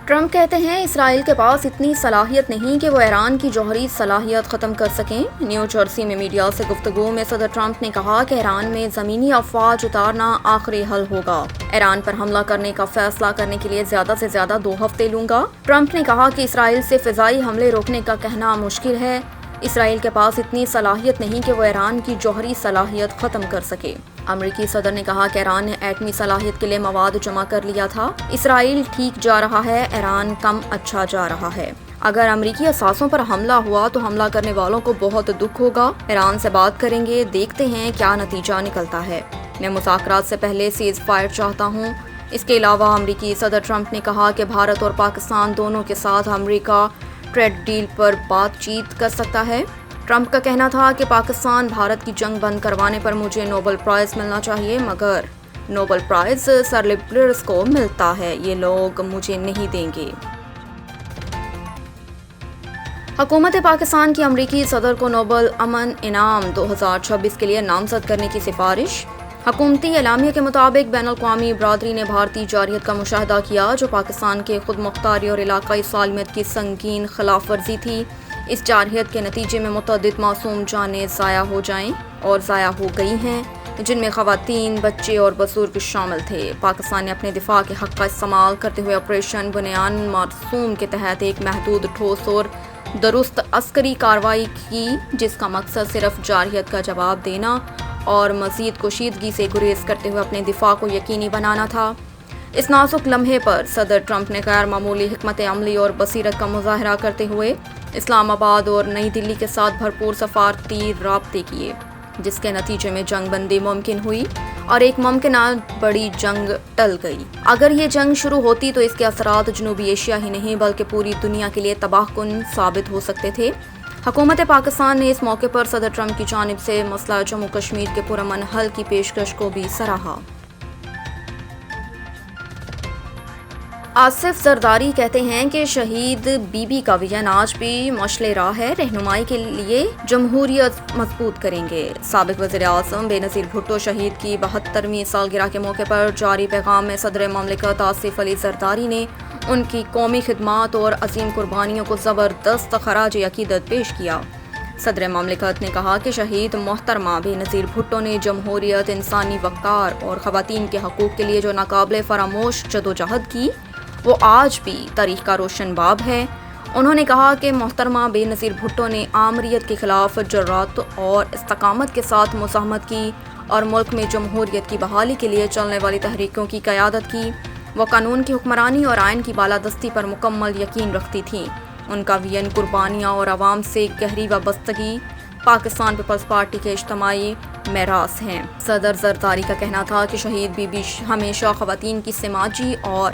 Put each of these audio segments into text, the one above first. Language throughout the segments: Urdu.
ٹرمپ کہتے ہیں اسرائیل کے پاس اتنی صلاحیت نہیں کہ وہ ایران کی جوہری صلاحیت ختم کر سکیں۔ نیو جرسی میں میڈیا سے گفتگو میں صدر ٹرمپ نے کہا کہ ایران میں زمینی افواج اتارنا آخری حل ہوگا۔ ایران پر حملہ کرنے کا فیصلہ کرنے کے لیے زیادہ سے زیادہ 2 ہفتے لوں گا۔ ٹرمپ نے کہا کہ اسرائیل سے فضائی حملے روکنے کا کہنا مشکل ہے۔ اسرائیل کے پاس اتنی صلاحیت نہیں کہ وہ ایران کی جوہری صلاحیت ختم کر سکے۔ امریکی صدر نے کہا کہ ایران نے ایٹمی صلاحیت کے لیے مواد جمع کر لیا تھا۔ اسرائیل ٹھیک جا رہا ہے، ایران کم اچھا جا رہا ہے۔ اگر امریکی اثاثوں پر حملہ ہوا تو حملہ کرنے والوں کو بہت دکھ ہوگا۔ ایران سے بات کریں گے، دیکھتے ہیں کیا نتیجہ نکلتا ہے۔ میں مذاکرات سے پہلے سیز فائر چاہتا ہوں۔ اس کے علاوہ امریکی صدر ٹرمپ نے کہا کہ بھارت اور پاکستان دونوں کے ساتھ امریکہ ٹریڈ ڈیل پر بات چیت کر سکتا ہے۔ ٹرمپ کا کہنا تھا کہ پاکستان بھارت کی جنگ بند کروانے پر مجھے نوبل پرائز ملنا چاہیے، مگر نوبل پرائز سر لبرلز کو ملتا ہے، یہ لوگ مجھے نہیں دیں گے۔ حکومت پاکستان کی امریکی صدر کو نوبل امن انعام 2026 کے لیے نامزد کرنے کی سفارش۔ حکومتی اعلامیہ کے مطابق بین الاقوامی برادری نے بھارتی جارحیت کا مشاہدہ کیا جو پاکستان کے خود مختاری اور علاقائی سالمیت کی سنگین خلاف ورزی تھی۔ اس جارحیت کے نتیجے میں متعدد معصوم جانیں ضائع ہو گئی ہیں، جن میں خواتین، بچے اور بزرگ شامل تھے۔ پاکستان نے اپنے دفاع کے حق کا استعمال کرتے ہوئے آپریشن بنیان مرسوم کے تحت ایک محدود، ٹھوس اور درست عسکری کارروائی کی، جس کا مقصد صرف جارحیت کا جواب دینا اور مزید کشیدگی سے گریز کرتے ہوئے اپنے دفاع کو یقینی بنانا تھا۔ اس نازک لمحے پر صدر ٹرمپ نے غیر معمولی حکمت عملی اور بصیرت کا مظاہرہ کرتے ہوئے اسلام آباد اور نئی دلی کے ساتھ بھرپور سفارتی رابطے کیے، جس کے نتیجے میں جنگ بندی ممکن ہوئی اور ایک ممکنہ بڑی جنگ ٹل گئی۔ اگر یہ جنگ شروع ہوتی تو اس کے اثرات جنوبی ایشیا ہی نہیں بلکہ پوری دنیا کے لیے تباہ کن ثابت ہو سکتے تھے۔ حکومت پاکستان نے اس موقع پر صدر ٹرمپ کی جانب سے مسئلہ جموں کشمیر کے پرامن حل کی پیشکش کو بھی سراہا۔ آصف زرداری کہتے ہیں کہ شہید بی بی کا وژن آج بھی مشعل راہ ہے، رہنمائی کے لیے جمہوریت مضبوط کریں گے۔ سابق وزیر اعظم بے نظیر بھٹو شہید کی 72ویں سالگرہ کے موقع پر جاری پیغام میں صدر مملکت آصف علی زرداری نے ان کی قومی خدمات اور عظیم قربانیوں کو زبردست خراج عقیدت پیش کیا۔ صدر مملکت نے کہا کہ شہید محترمہ بے نظیر بھٹو نے جمہوریت، انسانی وقار اور خواتین کے حقوق کے لیے جو ناقابل فراموش جدوجہد کی، وہ آج بھی تاریخ کا روشن باب ہے۔ انہوں نے کہا کہ محترمہ بے نظیر بھٹو نے آمریت کے خلاف جرات اور استقامت کے ساتھ مزاحمت کی اور ملک میں جمہوریت کی بحالی کے لیے چلنے والی تحریکوں کی قیادت کی۔ وہ قانون کی حکمرانی اور آئین کی بالادستی پر مکمل یقین رکھتی تھیں۔ ان کا وژن، قربانیاں اور عوام سے گہری وابستگی پاکستان پیپلز پارٹی کے اجتماعی میراث ہیں۔ صدر زرداری کا کہنا تھا کہ شہید بی بی ہمیشہ خواتین کی سماجی اور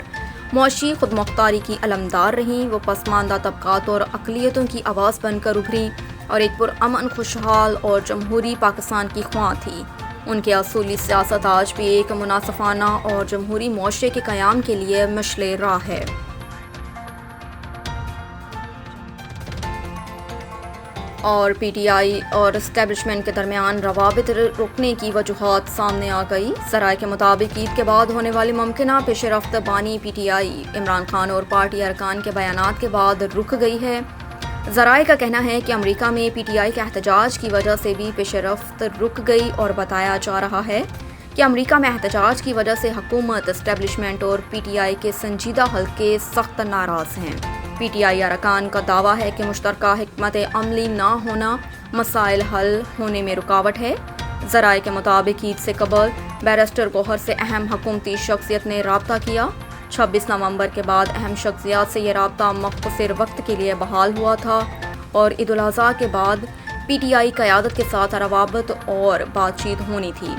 معاشی خود مختاری کی علمدار رہیں۔ وہ پسماندہ طبقات اور اقلیتوں کی آواز بن کر ابھری اور ایک پرامن، خوشحال اور جمہوری پاکستان کی خواہاں تھی۔ ان کے اصولی سیاست آج بھی ایک منصفانہ اور جمہوری معاشرے کے قیام کے لیے مشعل راہ ہے۔ اور پی ٹی آئی اور اسٹیبلشمنٹ کے درمیان روابط رکنے کی وجوہات سامنے آ گئی۔ ذرائع کے مطابق عید کے بعد ہونے والی ممکنہ پیش رفت بانی پی ٹی آئی عمران خان اور پارٹی ارکان کے بیانات کے بعد رک گئی ہے۔ ذرائع کا کہنا ہے کہ امریکہ میں پی ٹی آئی کے احتجاج کی وجہ سے بھی پیش رفت رک گئی اور بتایا جا رہا ہے کہ امریکہ میں احتجاج کی وجہ سے حکومت، اسٹیبلشمنٹ اور پی ٹی آئی کے سنجیدہ حلقے سخت ناراض ہیں۔ پی ٹی آئی ارکان کا دعویٰ ہے کہ مشترکہ حکمت عملی نہ ہونا مسائل حل ہونے میں رکاوٹ ہے۔ ذرائع کے مطابق عید سے قبل بیرسٹر گوہر سے اہم حکومتی شخصیت نے رابطہ کیا۔ 26 نومبر کے بعد اہم شخصیات سے یہ رابطہ مختصر وقت کے لیے بحال ہوا تھا اور عید الاضحیٰ کے بعد پی ٹی آئی قیادت کے ساتھ روابط اور بات چیت ہونی تھی۔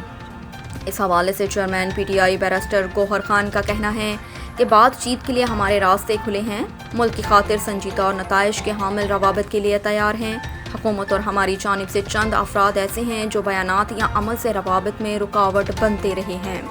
اس حوالے سے chairman P T I barrister Gohar Khan کا کہنا ہے کہ بات چیت کے لیے ہمارے راستے کھلے ہیں، ملک کی خاطر سنجیدہ اور نتائج کے حامل روابط کے لیے تیار ہیں۔ حکومت اور ہماری جانب سے چند افراد ایسے ہیں جو بیانات یا عمل سے روابط میں رکاوٹ بنتے رہے ہیں۔